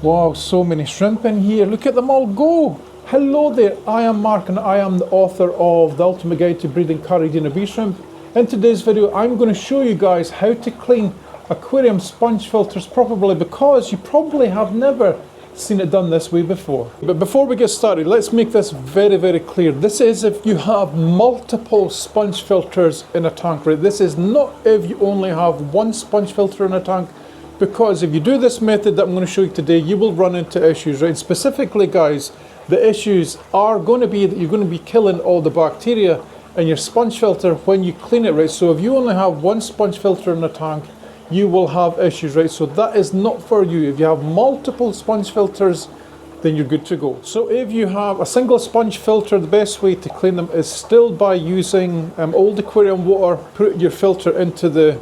Wow, so many shrimp in here. Look at them all go. Hello there, I am Mark and I am the author of The Ultimate Guide to Breeding Caridina bee shrimp. In today's video, I'm going to show you guys how to clean aquarium sponge filters properly, because you probably have never seen it done this way before. But before we get started, let's make this very, very clear. This is if you have multiple sponge filters in a tank, right? This is not if you only have one sponge filter in a tank, because if you do this method that I'm going to show you today, you will run into issues, right? And specifically, guys, the issues are going to be that you're going to be killing all the bacteria in your sponge filter when you clean it, right? So if you only have one sponge filter in a tank, you will have issues, right? So that is not for you. If you have multiple sponge filters, then you're good to go. So if you have a single sponge filter, the best way to clean them is still by using old aquarium water. Put your filter into the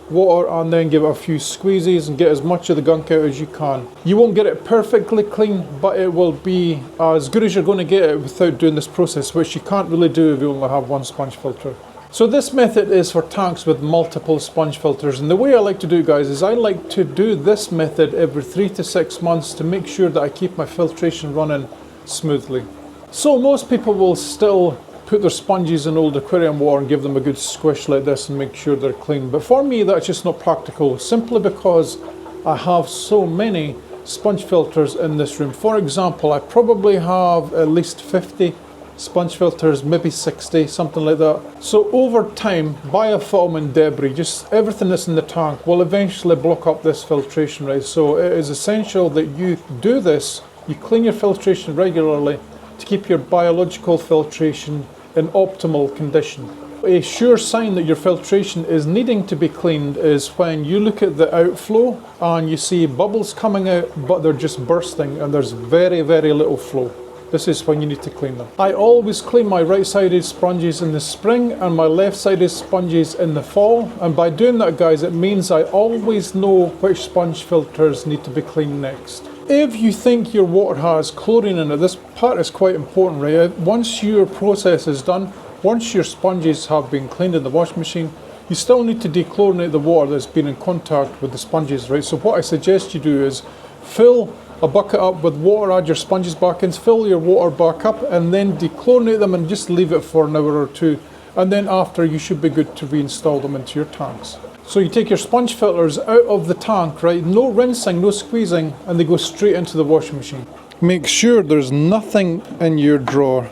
water and then give it a few squeezes and get as much of the gunk out as you can. You won't get it perfectly clean, but it will be as good as you're going to get it without doing this process, which you can't really do if you only have one sponge filter. So this method is for tanks with multiple sponge filters, and the way I like to do it, guys, is I like to do this method every 3 to 6 months to make sure that I keep my filtration running smoothly. So most people will still put their sponges in old aquarium water and give them a good squish like this and make sure they're clean. But for me, that's just not practical, simply because I have so many sponge filters in this room. For example, I probably have at least 50 sponge filters, maybe 60, something like that. So over time, biofilm and debris, just everything that's in the tank, will eventually block up this filtration, right? So it is essential that you do this, you clean your filtration regularly to keep your biological filtration in optimal condition. A sure sign that your filtration is needing to be cleaned is when you look at the outflow and you see bubbles coming out, but they're just bursting and there's very, very little flow. This is when you need to clean them. I always clean my right-sided sponges in the spring and my left-sided sponges in the fall. And by doing that, guys, it means I always know which sponge filters need to be cleaned next. If you think your water has chlorine in it, this part is quite important, right? Once your process is done, once your sponges have been cleaned in the washing machine, you still need to dechlorinate the water that's been in contact with the sponges, right? So what I suggest you do is fill a bucket up with water, add your sponges back in, fill your water back up, and then dechlorinate them and just leave it for an hour or two. And then after, you should be good to reinstall them into your tanks. So you take your sponge filters out of the tank, right? No rinsing, no squeezing, and they go straight into the washing machine. Make sure there's nothing in your drawer.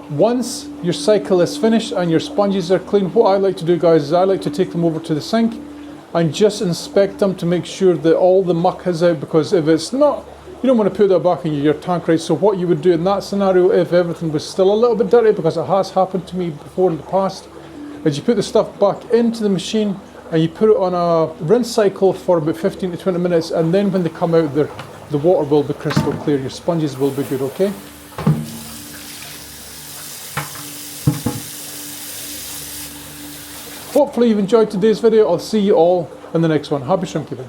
Once your cycle is finished and your sponges are clean, what I like to do, guys, is I like to take them over to the sink and just inspect them to make sure that all the muck is out, because if it's not, you don't want to put that back in your tank, right? So what you would do in that scenario, if everything was still a little bit dirty, because it has happened to me before in the past, is you put the stuff back into the machine and you put it on a rinse cycle for about 15 to 20 minutes, and then when they come out, the water will be crystal clear, your sponges will be good, okay? Hopefully you've enjoyed today's video. I'll see you all in the next one. Happy shrimp keeping.